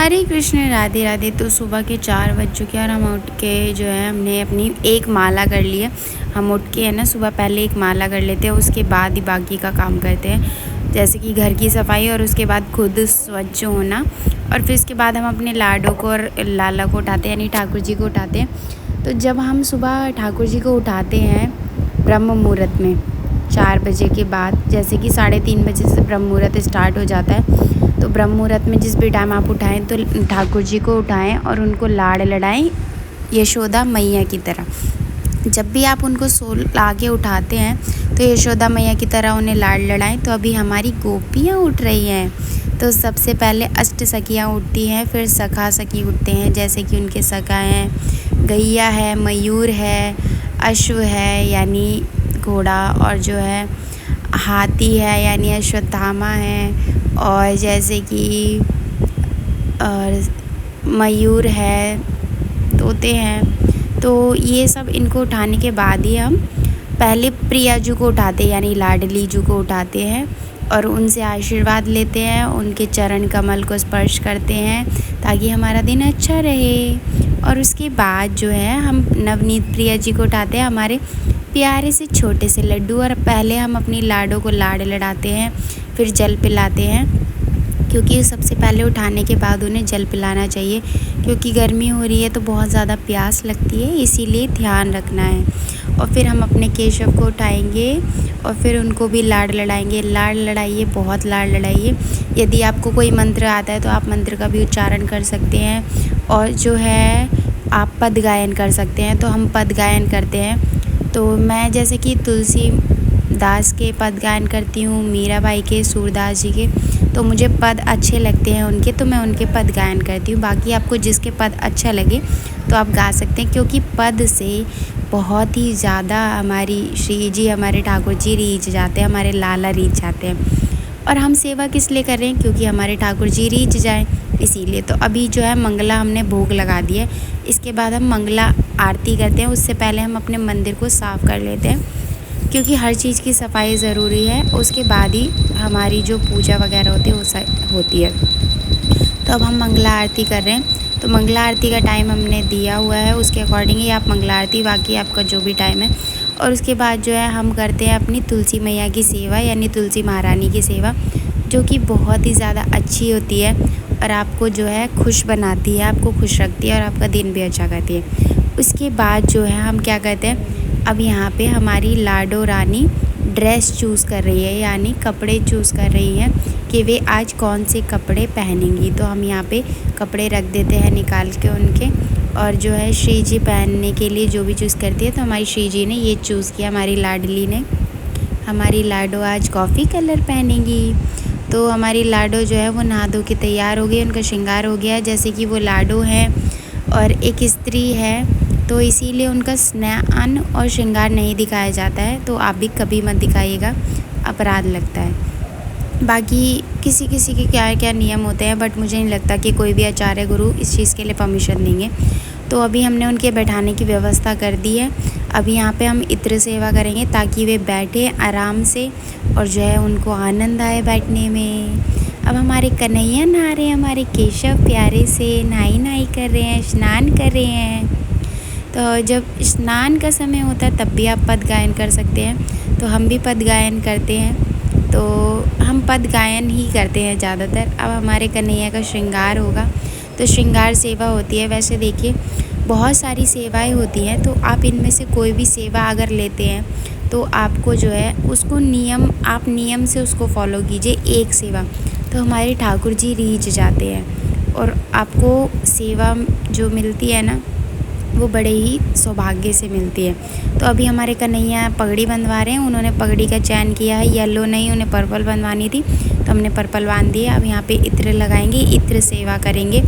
हरे कृष्ण, राधे राधे। तो सुबह के 4 बज चुके हैं और हम उठ के जो है हमने अपनी एक माला कर ली है। हम उठ के है ना सुबह पहले एक माला कर लेते हैं, उसके बाद ही बाकी का काम करते हैं, जैसे कि घर की सफाई और उसके बाद खुद स्वच्छ होना। और फिर उसके बाद हम अपने लाडो को और लाला को उठाते हैं, यानी ठाकुर जी को उठाते हैं। तो जब हम सुबह ठाकुर जी को उठाते हैं ब्रह्म मुहूर्त में 4 बजे के बाद, जैसे कि 3:30 बजे से ब्रह्म मुहूर्त स्टार्ट हो जाता है। तो ब्रह्म मुहूर्त में जिस भी टाइम आप उठाएं तो ठाकुर जी को उठाएं और उनको लाड़ लड़ाएं यशोदा मैया की तरह। जब भी आप उनको ला के उठाते हैं तो यशोदा मैया की तरह उन्हें लाड़ लड़ाएं। तो अभी हमारी गोपियाँ उठ रही हैं। तो सबसे पहले अष्ट सखियाँ उठती हैं, फिर सखा सखी उठते हैं, जैसे कि उनके सखा हैं गैया है, मयूर है, अश्व है यानी घोड़ा, और जो है हाथी है यानी अश्वत्थामा है, और जैसे कि मयूर है, तोते हैं। तो ये सब इनको उठाने के बाद ही हम पहले प्रिया जी को उठाते हैं, यानी लाडली जी को उठाते हैं और उनसे आशीर्वाद लेते हैं, उनके चरण कमल को स्पर्श करते हैं ताकि हमारा दिन अच्छा रहे। और उसके बाद जो है हम नवनीत प्रिया जी को उठाते हैं, हमारे प्यारे से छोटे से लड्डू। और पहले हम अपनी लाडो को लाड़ लड़ाते हैं, फिर जल पिलाते हैं, क्योंकि सबसे पहले उठाने के बाद उन्हें जल पिलाना चाहिए, क्योंकि गर्मी हो रही है तो बहुत ज़्यादा प्यास लगती है, इसीलिए ध्यान रखना है। और फिर हम अपने केशव को उठाएंगे और फिर उनको भी लाड़ लड़ाएंगे। लाड़ लड़ाइए, बहुत लाड़ लड़ाइए। यदि आपको कोई मंत्र आता है तो आप मंत्र का भी उच्चारण कर सकते हैं, और जो है आप पद गायन कर सकते हैं। तो हम पद गायन करते हैं। तो मैं जैसे कि तुलसी दास के पद गायन करती हूँ, मीराबाई के, सूरदास जी के, तो मुझे पद अच्छे लगते हैं उनके, तो मैं उनके पद गायन करती हूँ। बाकी आपको जिसके पद अच्छा लगे तो आप गा सकते हैं, क्योंकि पद से बहुत ही ज़्यादा हमारी श्री जी, हमारे ठाकुर जी रीझ जाते हैं, हमारे लाला रीझ जाते हैं। और हम सेवा किस लिए कर रहे हैं? क्योंकि हमारे ठाकुर जी रीझ जाएँ, इसीलिए। तो अभी जो है मंगला हमने भोग लगा दिया है, इसके बाद हम मंगला आरती करते हैं। उससे पहले हम अपने मंदिर को साफ़ कर लेते हैं, क्योंकि हर चीज़ की सफाई ज़रूरी है, उसके बाद ही हमारी जो पूजा वगैरह होती है। तो अब हम मंगला आरती कर रहे हैं। तो मंगला आरती का टाइम हमने दिया हुआ है, उसके अकॉर्डिंग ही आप मंगला आरती, बाकी आपका जो भी टाइम है। और उसके बाद जो है हम करते हैं अपनी तुलसी मैया की सेवा, यानी तुलसी महारानी की सेवा, जो कि बहुत ही ज़्यादा अच्छी होती है और आपको जो है खुश बनाती है, आपको खुश रखती है और आपका दिन भी अच्छा करती है। उसके बाद जो है हम क्या करते हैं, अब यहाँ पे हमारी लाडो रानी ड्रेस चूज़ कर रही है, यानी कपड़े चूज़ कर रही हैं कि वे आज कौन से कपड़े पहनेंगी। तो हम यहाँ पे कपड़े रख देते हैं निकाल के उनके, और जो है श्री जी पहनने के लिए जो भी चूज़ करती है। तो हमारी श्री जी ने ये चूज़ किया, हमारी लाडली ने, हमारी लाडो आज कॉफ़ी कलर पहनेंगी। तो हमारी लाडो जो है वो नहा धो के तैयार हो गई, उनका श्रृंगार हो गया, जैसे कि वो लाडो हैं और एक स्त्री है, तो इसीलिए उनका स्नान और श्रृंगार नहीं दिखाया जाता है। तो आप भी कभी मत दिखाइएगा, अपराध लगता है। बाकी किसी किसी के क्या क्या नियम होते हैं, बट मुझे नहीं लगता कि कोई भी आचार्य गुरु इस चीज़ के लिए परमिशन देंगे। तो अभी हमने उनके बैठाने की व्यवस्था कर दी है। अभी यहाँ पे हम इत्र सेवा करेंगे ताकि वे बैठे आराम से और जो है उनको आनंद आए बैठने में। अब हमारे कन्हैया नहा रहे हैं, हमारे केशव प्यारे से नहाई कर रहे हैं, स्नान कर रहे हैं। तो जब स्नान का समय होता है तब भी आप पद गायन कर सकते हैं। तो हम भी पद गायन करते हैं, तो हम पद गायन ही करते हैं ज़्यादातर। अब हमारे कन्हैया का श्रृंगार होगा, तो श्रृंगार सेवा होती है। वैसे देखिए बहुत सारी सेवाएं होती हैं, तो आप इनमें से कोई भी सेवा अगर लेते हैं तो आपको जो है उसको आप नियम से उसको फॉलो कीजिए। एक सेवा तो हमारे ठाकुर जी रीझ जाते हैं, और आपको सेवा जो मिलती है ना वो बड़े ही सौभाग्य से मिलती है। तो अभी हमारे कन्हैया पगड़ी बंधवा रहे हैं, उन्होंने पगड़ी का चयन किया है, येलो नहीं, उन्हें पर्पल बंधवानी थी, तो हमने पर्पल बांध दिया। अब यहाँ पे इत्र लगाएंगे, इत्र सेवा करेंगे।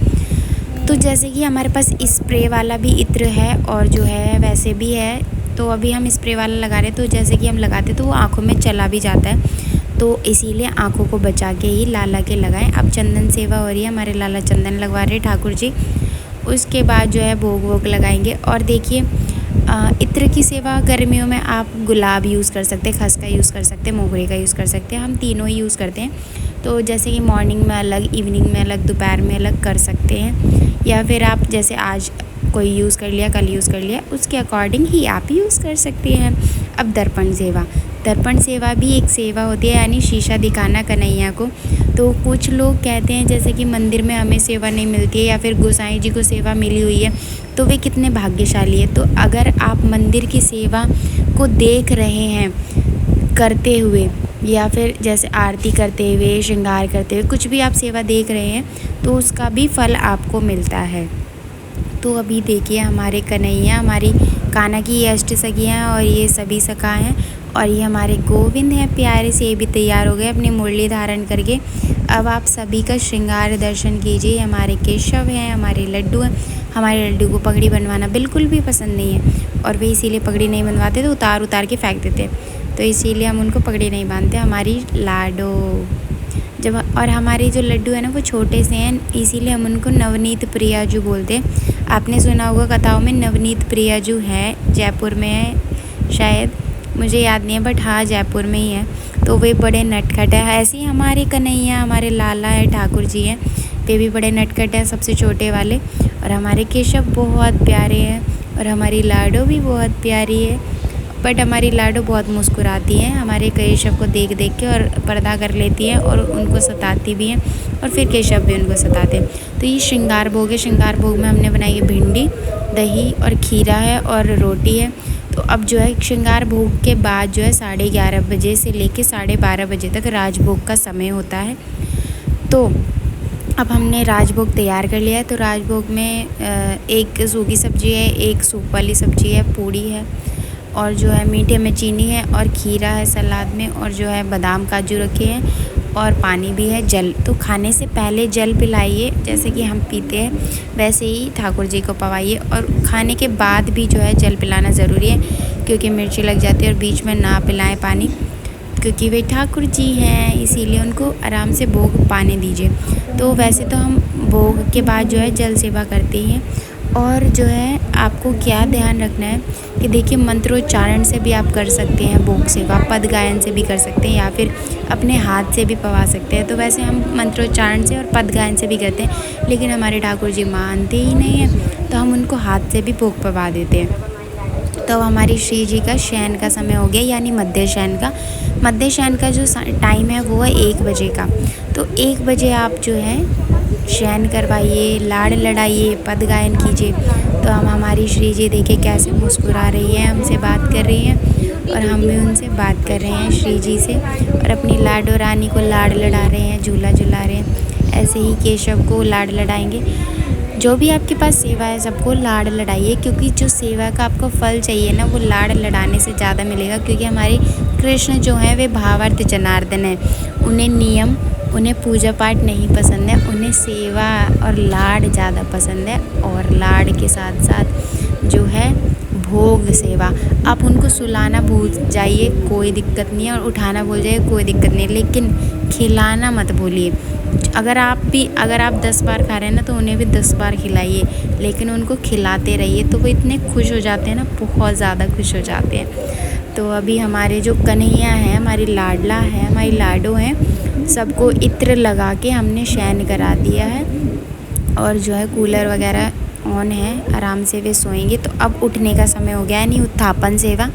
तो जैसे कि हमारे पास स्प्रे वाला भी इत्र है और जो है वैसे भी है, तो अभी हम स्प्रे वाला लगा रहे हैं। तो जैसे कि हम लगाते तो वो आँखों में चला भी जाता है, तो इसीलिए आँखों को बचा के ही लाला के लगाएं। अब चंदन सेवा हो रही है, हमारे लाला चंदन लगवा रहे हैं ठाकुर जी। उसके बाद जो है भोग वोग लगाएंगे। और देखिए इत्र की सेवा गर्मियों में आप गुलाब यूज़ कर सकते हैं, खस का यूज़ कर सकते हैं, मोगरे का यूज़ कर सकते हैं, हम तीनों ही यूज़ करते हैं। तो जैसे कि मॉर्निंग में अलग, इवनिंग में अलग, दोपहर में अलग कर सकते हैं, या फिर आप जैसे आज कोई यूज़ कर लिया, कल यूज़ कर लिया, उसके अकॉर्डिंग ही आप यूज़ कर सकते हैं। अब दर्पण सेवा, दर्पण सेवा भी एक सेवा होती है, यानी शीशा दिखाना कन्हैया को। तो कुछ लोग कहते हैं जैसे कि मंदिर में हमें सेवा नहीं मिलती है या फिर गोसाई जी को सेवा मिली हुई है, तो वे कितने भाग्यशाली है। तो अगर आप मंदिर की सेवा को देख रहे हैं करते हुए, या फिर जैसे आरती करते हुए, श्रृंगार करते हुए, कुछ भी आप सेवा देख रहे हैं, तो उसका भी फल आपको मिलता है। तो अभी देखिए हमारे कन्हैया, हमारी कान्हा की ये अष्ट सखियाँ और ये सभी सखा हैं, और ये हमारे गोविंद हैं प्यारे से, ये भी तैयार हो गए अपनी मुरली धारण करके। अब आप सभी का श्रृंगार दर्शन कीजिए। हमारे केशव हैं, हमारे लड्डू हैं। हमारे लड्डू को पगड़ी बनवाना बिल्कुल भी पसंद नहीं है, और वे इसीलिए पगड़ी नहीं बनवाते, तो उतार उतार के फेंक देते, तो इसीलिए हम उनको पगड़ी नहीं बांधते। हमारी लाडो जब, और हमारे जो लड्डू है ना वो छोटे से हैं, इसीलिए हम उनको नवनीत प्रियाजू बोलते हैं। आपने सुना होगा कथाओं में, नवनीत प्रियाजू है, जयपुर में है शायद, मुझे याद नहीं है, बट हाँ जयपुर में ही है। तो वे बड़े नटखट है। ऐसे ही हमारे कन्हैया, हमारे लाला है, ठाकुर जी हैं, वे भी बड़े नटखट है, सबसे छोटे वाले। और हमारे केशव बहुत प्यारे हैं, और हमारी लाडो भी बहुत प्यारी है, बट हमारी लाडो बहुत मुस्कुराती हैं हमारे केशव को देख देख के, और पर्दा कर लेती हैं और उनको सताती भी हैं, और फिर केशव भी उनको सताते हैं। तो ये श्रृंगार भोग है। श्रृंगार भोग में हमने बनाई है भिंडी, दही और खीरा है और रोटी है। तो अब जो है श्रृंगार भोग के बाद जो है 11:30 बजे से लेके 12:30 बजे तक राजभोग का समय होता है। तो अब हमने राजभोग तैयार कर लिया है। तो राजभोग में एक सूखी सब्ज़ी है, एक सूप वाली सब्ज़ी है, पूड़ी है, और जो है मीठे में चीनी है, और खीरा है सलाद में, और जो है बादाम काजू रखे हैं, और पानी भी है, जल। तो खाने से पहले जल पिलाइए, जैसे कि हम पीते हैं वैसे ही ठाकुर जी को पवाइए, और खाने के बाद भी जो है जल पिलाना ज़रूरी है, क्योंकि मिर्ची लग जाती है, और बीच में ना पिलाएं पानी, क्योंकि वे ठाकुर जी हैं, इसीलिए उनको आराम से भोग पाने दीजिए। तो वैसे तो हम भोग के बाद जो है जल सेवा करते ही हैं। और जो है आपको क्या ध्यान रखना है कि देखिए मंत्रोच्चारण से भी आप कर सकते हैं भोग सेवा, पद गायन से भी कर सकते हैं, या फिर अपने हाथ से भी पवा सकते हैं। तो वैसे हम मंत्रोच्चारण से और पद गायन से भी करते हैं, लेकिन हमारे ठाकुर जी मानते ही नहीं हैं, तो हम उनको हाथ से भी भोग पवा देते हैं। तो हमारी श्री जी का शयन का समय हो गया, यानी मध्य शयन का। मध्य शयन का जो टाइम है वो है 1 बजे का। तो 1 बजे आप जो है शयन करवाइए, लाड़ लड़ाइए, पद गायन कीजिए। तो हम हमारी श्री जी देखिए कैसे मुस्कुरा रही हैं, हमसे बात कर रही हैं, और हम भी उनसे बात कर रहे हैं श्री जी से, और अपनी लाडो रानी को लाड़ लड़ा रहे हैं, झूला झुला रहे हैं। ऐसे ही केशव को लाड़ लड़ाएंगे। जो भी आपके पास सेवा है सबको लाड़ लड़ाइए, क्योंकि जो सेवा का आपको फल चाहिए ना वो लाड़ लड़ाने से ज़्यादा मिलेगा। क्योंकि हमारे कृष्ण जो हैं वे भावार्थ जनार्दन हैं, उन्हें नियम, उन्हें पूजा पाठ नहीं पसंद है, उन्हें सेवा और लाड़ ज़्यादा पसंद है। और लाड़ के साथ साथ जो है भोग सेवा, आप उनको सुलाना भूल जाइए कोई दिक्कत नहीं है, और उठाना भूल जाइए कोई दिक्कत नहीं है, लेकिन खिलाना मत भूलिए। अगर आप 10 बार खा रहे हैं ना तो उन्हें भी 10 बार खिलाइए, लेकिन उनको खिलाते रहिए, तो वो इतने खुश हो जाते हैं ना, बहुत ज़्यादा खुश हो जाते हैं। तो अभी हमारे जो कन्हैया हैं, हमारी लाडला है, हमारी लाडो हैं, सबको इत्र लगा के हमने शयन करा दिया है, और जो है कूलर वगैरह ऑन है, आराम से वे सोएंगे। तो अब उठने का समय हो गया, यानी उत्थापन सेवा।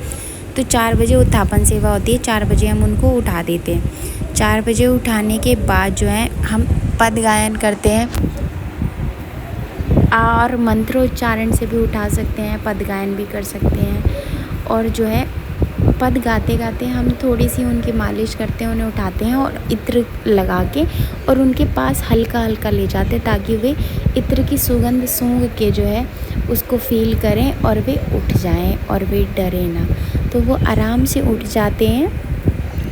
तो 4 बजे उत्थापन सेवा होती है, 4 बजे हम उनको उठा देते हैं। 4 बजे उठाने के बाद जो है हम पद गायन करते हैं, और मंत्रोच्चारण से भी उठा सकते हैं, पद गायन भी कर सकते हैं। और जो है पद गाते गाते हम थोड़ी सी उनकी मालिश करते हैं, उन्हें उठाते हैं और इत्र लगा के, और उनके पास हल्का हल्का ले जाते हैं, ताकि वे इत्र की सुगंध सूंघ के जो है उसको फील करें, और वे उठ जाएं, और वे डरे ना। तो वो आराम से उठ जाते हैं।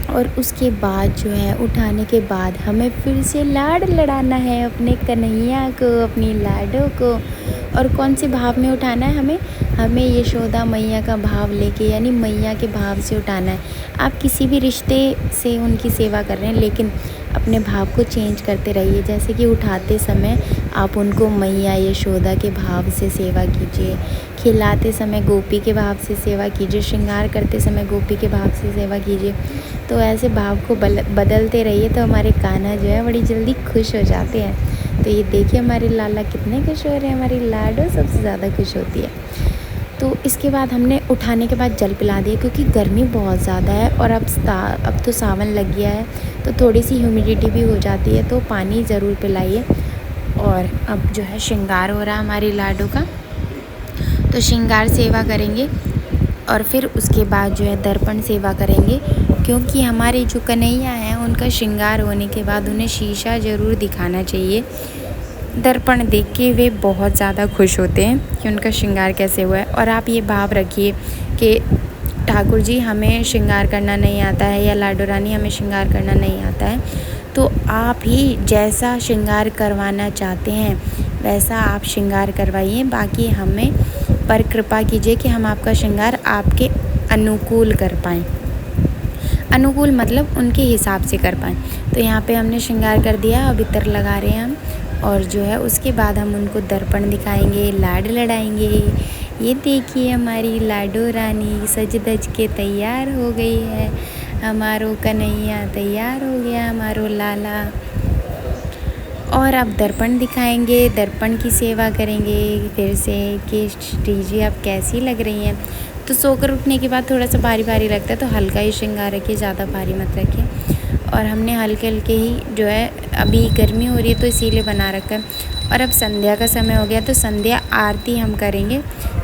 और उसके बाद जो है उठाने के बाद हमें फिर से लाड़ लड़ाना है अपने कन्हैया को, अपनी लाडो को। और कौन से भाव में उठाना है हमें यशोदा मैया का भाव लेके, यानी मैया के भाव से उठाना है। आप किसी भी रिश्ते से उनकी सेवा कर रहे हैं, लेकिन अपने भाव को चेंज करते रहिए। जैसे कि उठाते समय आप उनको मैया यशोदा के भाव से सेवा कीजिए, खिलाते समय गोपी के भाव से सेवा कीजिए, श्रृंगार करते समय गोपी के भाव से सेवा कीजिए। तो ऐसे भाव को बदलते रहिए तो हमारे कान्हा जो है बड़ी जल्दी खुश हो जाते हैं। तो ये देखिए हमारे लाला कितने खुश हो रहे हैं, हमारी लाडो सबसे ज़्यादा खुश होती है। तो इसके बाद हमने उठाने के बाद जल पिला दिया, क्योंकि गर्मी बहुत ज़्यादा है और अब तो सावन लग गया है तो थोड़ी सी ह्यूमिडिटी भी हो जाती है, तो पानी ज़रूर पिलाइए। और अब जो है श्रृंगार हो रहा है हमारी लाडो का, तो श्रृंगार सेवा करेंगे और फिर उसके बाद जो है दर्पण सेवा करेंगे, क्योंकि हमारे जो कन्हैया हैं उनका श्रृंगार होने के बाद उन्हें शीशा ज़रूर दिखाना चाहिए। दर्पण देख के वे बहुत ज़्यादा खुश होते हैं कि उनका श्रृंगार कैसे हुआ है। और आप ये भाव रखिए कि ठाकुर जी हमें श्रृंगार करना नहीं आता है या लाडो रानी हमें श्रृंगार करना नहीं आता है, तो आप ही जैसा श्रृंगार करवाना चाहते हैं वैसा आप श्रृंगार करवाइए। बाकी हमें पर कृपा कीजिए कि हम आपका श्रृंगार आपके अनुकूल कर पाएँ। अनुकूल मतलब उनके हिसाब से कर पाएँ। तो यहाँ पे हमने श्रृंगार कर दिया, अब इत्र लगा रहे हैं हम। और जो है उसके बाद हम उनको दर्पण दिखाएंगे, लाड लड़ाएंगे। ये देखिए हमारी लाडो रानी सज धज के तैयार हो गई है, हमारो कन्हैया तैयार हो गया, हमारो लाला। और अब दर्पण दिखाएंगे, दर्पण की सेवा करेंगे फिर से कि श्री जी आप कैसी लग रही हैं। तो सोकर उठने के बाद थोड़ा सा भारी भारी लगता है, तो हल्का ही श्रृंगार रखिए, ज़्यादा भारी मत रखिए। और हमने हल्के हल्के ही जो है, अभी गर्मी हो रही है तो इसीलिए बना रखा है। और अब संध्या का समय हो गया, तो संध्या आरती हम करेंगे।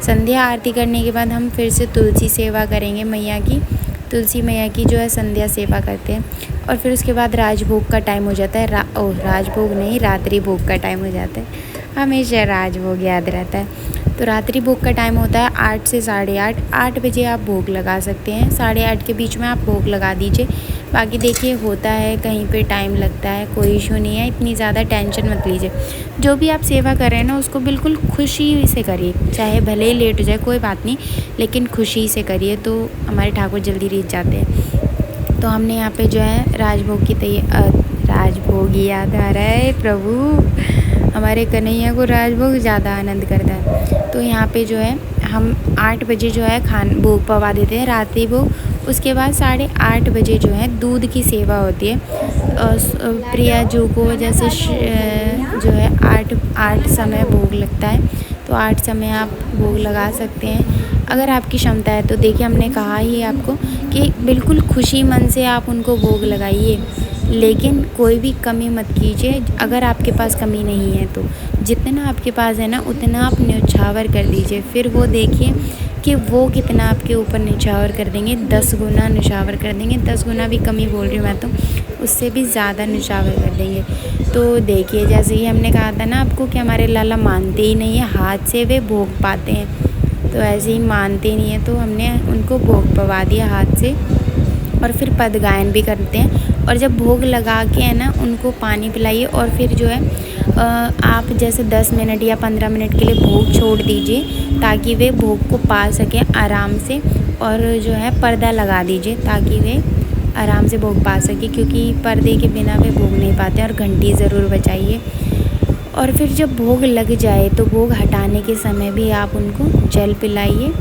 संध्या आरती करने के बाद हम फिर से तुलसी सेवा करेंगे मैया की। तुलसी मैया की जो है संध्या सेवा करते हैं। और फिर उसके बाद राजभोग का टाइम हो जाता है। राजभोग नहीं, रात्रि भोग का टाइम हो जाता है। हमेशा राजभोग याद रहता है। तो रात्रि भोग का टाइम होता है 8 से 8:30। 8 बजे आप भोग लगा सकते हैं, 8:30 के बीच में आप भोग लगा दीजिए। बाकी देखिए होता है कहीं पे टाइम लगता है, कोई इशू नहीं है, इतनी ज़्यादा टेंशन मत लीजिए। जो भी आप सेवा कर रहे हैं ना उसको बिल्कुल खुशी से करिए, चाहे भले ही लेट हो जाए कोई बात नहीं, लेकिन खुशी से करिए तो हमारे ठाकुर जल्दी रीझ जाते हैं। तो हमने यहाँ पे जो है राजभोग की राजभोग याद आ रहा है प्रभु, हमारे कन्हैया को राजभोग ज़्यादा आनंद करता है। तो यहाँ पे जो है हम 8 बजे जो है भोग पवा देते हैं रात्रि भोग। उसके बाद 8:30 बजे जो है दूध की सेवा होती है। प्रिया जू को जैसे जो है 8 समय भोग लगता है, तो 8 समय आप भोग लगा सकते हैं अगर आपकी क्षमता है। तो देखिए हमने कहा ही आपको कि बिल्कुल खुशी मन से आप उनको भोग लगाइए, लेकिन कोई भी कमी मत कीजिए। अगर आपके पास कमी नहीं है तो जितना आपके पास है ना उतना आप न्यौछावर कर दीजिए। फिर वो देखिए कि वो कितना आपके ऊपर न्यौछावर कर देंगे, 10 गुना न्यौछावर कर देंगे। 10 गुना भी कमी बोल रही हूँ मैं, तो उससे भी ज़्यादा न्यौछावर कर देंगे। तो देखिए जैसे ही हमने कहा था ना आपको कि हमारे लाला मानते ही नहीं है, हाथ से वे भोग पाते हैं, तो ऐसे ही मानते नहीं है, तो हमने उनको भोग पवा दिया हाथ से। और फिर पद गायन भी करते हैं। और जब भोग लगा के है ना उनको पानी पिलाइए। और फिर जो है आप जैसे 10 मिनट या 15 मिनट के लिए भोग छोड़ दीजिए, ताकि वे भोग को पा सकें आराम से। और जो है पर्दा लगा दीजिए ताकि वे आराम से भोग पा सके, क्योंकि पर्दे के बिना वे भोग नहीं पाते। और घंटी ज़रूर बजाइए। और फिर जब भोग लग जाए तो भोग हटाने के समय भी आप उनको जल पिलाइए।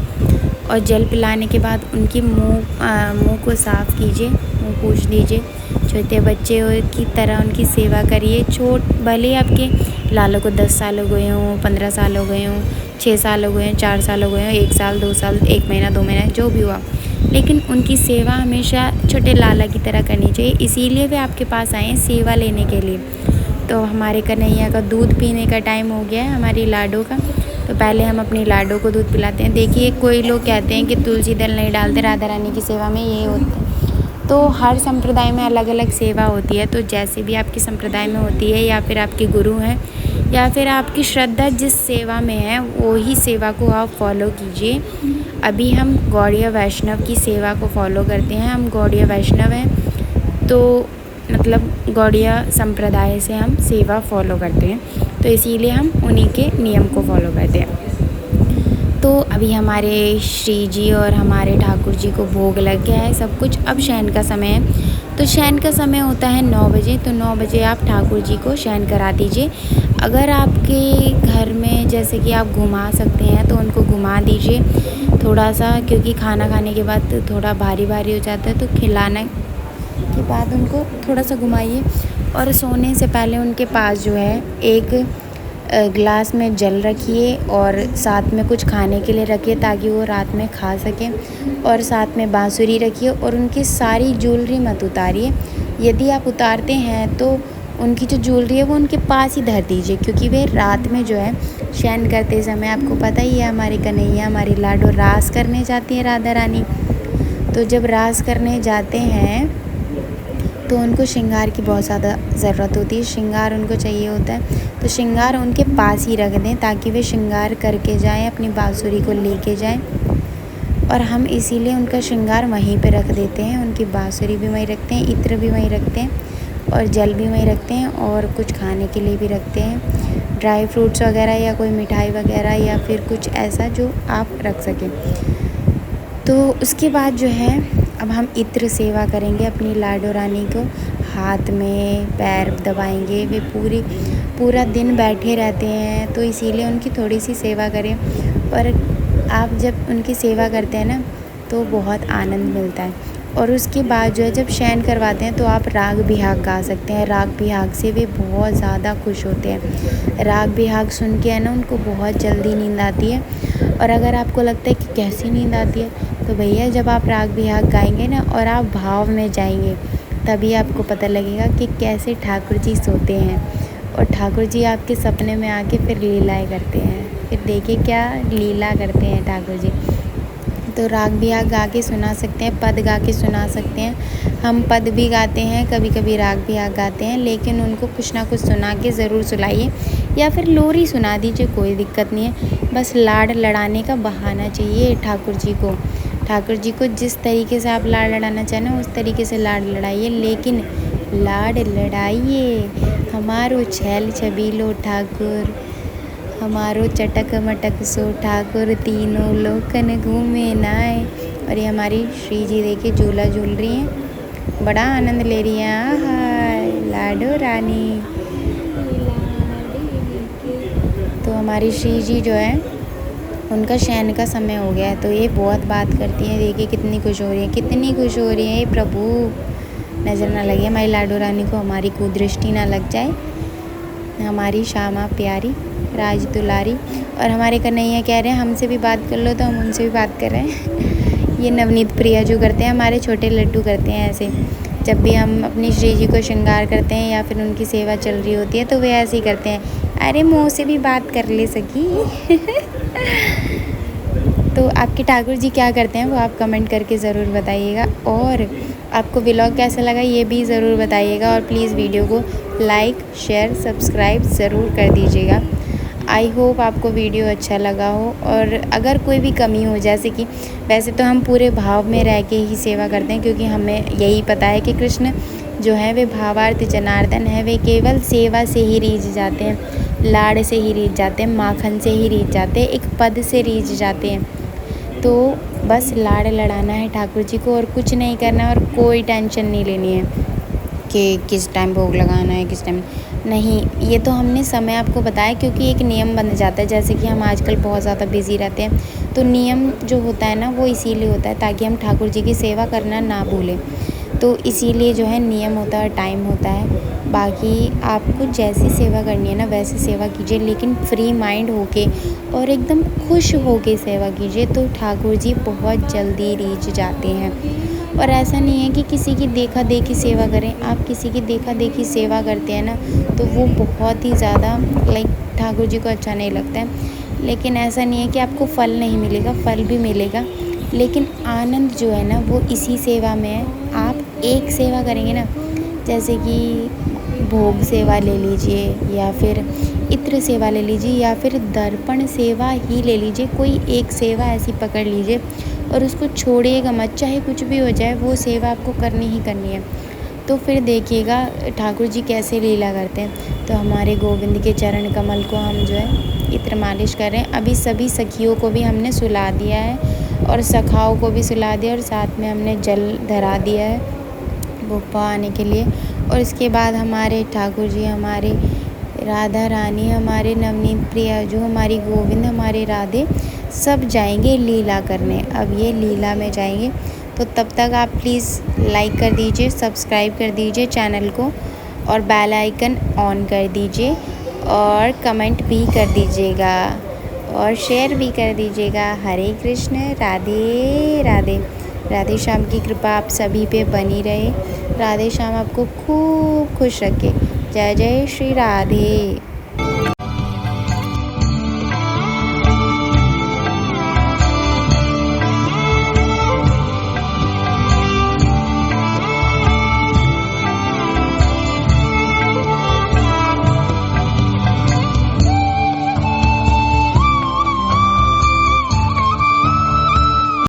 और जल पिलाने के बाद उनकी मुँह को साफ़ कीजिए, मुँह पोंछ दीजिए। छोटे बच्चे की तरह उनकी सेवा करिए। भले आपके लाला को 10 साल हो गए हों, 15 साल हो गए हों, 6 साल हो गए हों, 4 साल हो गए हों, 1 साल, 2 साल, 1 महीना, 2 महीना, जो भी हुआ, लेकिन उनकी सेवा हमेशा छोटे लाला की तरह करनी चाहिए। इसीलिए वे आपके पास आए हैं सेवा लेने के लिए। तो हमारे कन्हैया का दूध पीने का टाइम हो गया है, हमारी लाडो का। तो पहले हम अपनी लाडो को दूध पिलाते हैं। देखिए कोई लोग कहते हैं कि तुलसी दल नहीं डालते राधा रानी की सेवा में, ये होता है। तो हर संप्रदाय में अलग अलग सेवा होती है, तो जैसे भी आपकी संप्रदाय में होती है, या फिर आपके गुरु हैं, या फिर आपकी श्रद्धा जिस सेवा में है वो ही सेवा को आप फॉलो कीजिए। अभी हम गौड़ीय वैष्णव की सेवा को फॉलो करते हैं। हम गौड़ीय वैष्णव हैं, तो मतलब गौड़ीय संप्रदाय से हम सेवा फॉलो करते हैं, तो इसीलिए हम उन्हीं के नियम को फॉलो करते हैं। तो अभी हमारे श्री जी और हमारे ठाकुर जी को भोग लग गया है सब कुछ। अब शयन का समय है, तो शयन का समय होता है 9 बजे, तो 9 बजे आप ठाकुर जी को शयन करा दीजिए। अगर आपके घर में जैसे कि आप घुमा सकते हैं तो उनको घुमा दीजिए थोड़ा सा, क्योंकि खाना खाने के बाद थोड़ा भारी भारी हो जाता है, तो खिलाने के बाद उनको थोड़ा सा घुमाइए। और सोने से पहले उनके पास जो है एक ग्लास में जल रखिए और साथ में कुछ खाने के लिए रखिए ताकि वो रात में खा सकें। और साथ में बांसुरी रखिए और उनकी सारी ज्वेलरी मत उतारिए। यदि आप उतारते हैं तो उनकी जो ज्वेलरी है वो उनके पास ही धर दीजिए, क्योंकि वे रात में जो है शयन करते समय, आपको पता ही है हमारी कन्हैया हमारी लाडो रास करने जाती हैं राधा रानी। तो जब रास करने जाते हैं तो उनको श्रृंगार की बहुत ज़्यादा ज़रूरत होती है, श्रृंगार उनको चाहिए होता है। तो श्रृंगार उनके पास ही रख दें ताकि वे श्रृंगार करके जाएं, अपनी बांसुरी को लेके जाएं। और हम इसीलिए उनका श्रृंगार वहीं पे रख देते हैं, उनकी बांसुरी भी वहीं रखते हैं, इत्र भी वहीं रखते हैं और जल भी वहीं रखते हैं और कुछ खाने के लिए भी रखते हैं, ड्राई फ्रूट्स वगैरह या कोई मिठाई वगैरह या फिर कुछ ऐसा जो आप रख सकें। तो उसके बाद जो है अब हम इत्र सेवा करेंगे अपनी लाडो रानी को, हाथ में पैर दबाएंगे। वे पूरा दिन बैठे रहते हैं तो इसीलिए उनकी थोड़ी सी सेवा करें। और आप जब उनकी सेवा करते हैं ना तो बहुत आनंद मिलता है। और उसके बाद जो है जब शयन करवाते हैं तो आप राग बिहाग गा सकते हैं। राग बिहाग से वे बहुत ज़्यादा खुश होते हैं। राग बिहाग सुन के है ना उनको बहुत जल्दी नींद आती है। और अगर आपको लगता है कि कैसी नींद आती है, तो भैया जब आप राग बिहाग गाएंगे ना और आप भाव में जाएंगे तभी आपको पता लगेगा कि कैसे ठाकुर जी सोते हैं। और ठाकुर जी आपके सपने में आके फिर लीलाएँ करते हैं। फिर देखिए क्या लीला करते हैं ठाकुर जी। तो राग बिहाग गा के सुना सकते हैं, पद गा के सुना सकते हैं। हम पद भी गाते हैं, कभी कभी राग बिहाग गाते हैं, लेकिन उनको कुछ ना कुछ सुना के ज़रूर सुलाइए या फिर लोरी सुना दीजिए, कोई दिक्कत नहीं है। बस लाड लड़ाने का बहाना चाहिए ठाकुर जी को। ठाकुर जी को जिस तरीके से आप लाड लड़ाना चाहें ना उस तरीके से लाड लड़ाइए, लेकिन लाड लड़ाइए हमारो छैल छबीलो ठाकुर, हमारो चटक मटक सो ठाकुर, तीनों लोकन घूमे नाए। और ये हमारी श्री जी देखिए झूला झूल रही हैं, बड़ा आनंद ले रही हैं। आहा लाडो रानी। तो हमारी श्री जी जो है उनका शयन का समय हो गया है, तो ये बहुत बात करती हैं। देखिए कितनी खुश हो रही है, कितनी खुश हो रही है। ये प्रभु नज़र ना लगे हमारी लाडो रानी को, हमारी कुदृष्टि ना लग जाए। हमारी श्यामा प्यारी राज दुलारी। और हमारे कन्हैया कह रहे हैं हमसे भी बात कर लो, तो हम उनसे भी बात कर रहे हैं। ये नवनीत प्रिया जो करते हैं, हमारे छोटे लड्डू करते हैं ऐसे। जब भी हम अपनी श्री जी को श्रृंगार करते हैं या फिर उनकी सेवा चल रही होती है तो वे ऐसे ही करते हैं, अरे मुँह से भी बात कर ले सकी। तो आपके ठाकुर जी क्या करते हैं वो आप कमेंट करके ज़रूर बताइएगा। और आपको व्लॉग कैसा लगा ये भी ज़रूर बताइएगा। और प्लीज़ वीडियो को लाइक शेयर सब्सक्राइब ज़रूर कर दीजिएगा। आई होप आपको वीडियो अच्छा लगा हो। और अगर कोई भी कमी हो, जैसे कि वैसे तो हम पूरे भाव में रह के ही सेवा करते हैं, क्योंकि हमें यही पता है कि कृष्ण जो है वे भावार्थ जनार्दन है। वे केवल सेवा से ही रीझ जाते हैं, लाड़ से ही रीझ जाते हैं, माखन से ही रीझ जाते हैं, एक पद से रीझ जाते हैं। तो बस लाड़ लड़ाना है ठाकुर जी को और कुछ नहीं करना है। और कोई टेंशन नहीं लेनी है कि किस टाइम भोग लगाना है किस टाइम नहीं। ये तो हमने समय आपको बताया क्योंकि एक नियम बन जाता है। जैसे कि हम आजकल बहुत ज़्यादा बिज़ी रहते हैं, तो नियम जो होता है ना वो इसीलिए होता है ताकि हम ठाकुर जी की सेवा करना ना भूलें। तो इसीलिए जो है नियम होता है, टाइम होता है। बाकी आपको जैसी सेवा करनी है ना वैसी सेवा कीजिए, लेकिन फ्री माइंड होके और एकदम खुश होके सेवा कीजिए, तो ठाकुर जी बहुत जल्दी रीझ जाते हैं। और ऐसा नहीं है कि किसी की देखा देखी सेवा करें। आप किसी की देखा देखी सेवा करते हैं ना तो वो बहुत ही ज़्यादा ठाकुर जी को अच्छा नहीं लगता है। लेकिन ऐसा नहीं है कि आपको फल नहीं मिलेगा, फल भी मिलेगा, लेकिन आनंद जो है ना वो इसी सेवा में है। आप एक सेवा करेंगे ना, जैसे कि भोग सेवा ले लीजिए या फिर इत्र सेवा ले लीजिए या फिर दर्पण सेवा ही ले लीजिए, कोई एक सेवा ऐसी पकड़ लीजिए और उसको छोड़िएगा मत, चाहे कुछ भी हो जाए वो सेवा आपको करनी ही करनी है। तो फिर देखिएगा ठाकुर जी कैसे लीला करते हैं। तो हमारे गोविंद के चरण कमल को हम जो है इत्र मालिश कर रहे हैं। अभी सभी सखियों को भी हमने सुला दिया है और सखाओं को भी सुला दिया और साथ में हमने जल धरा दिया है। बुप्पा आने के लिए। और इसके बाद हमारे ठाकुर जी, हमारे राधा रानी, हमारे नवनीत प्रियाजू, हमारी गोविंद, हमारे राधे सब जाएंगे लीला करने। अब ये लीला में जाएंगे, तो तब तक आप प्लीज़ लाइक कर दीजिए, सब्सक्राइब कर दीजिए चैनल को और बेल आइकन ऑन कर दीजिए और कमेंट भी कर दीजिएगा और शेयर भी कर दीजिएगा। हरे कृष्ण, राधे राधे। राधे श्याम की कृपा आप सभी पे बनी रहे। राधे श्याम आपको खूब खुश रखे। जय जय श्री राधे।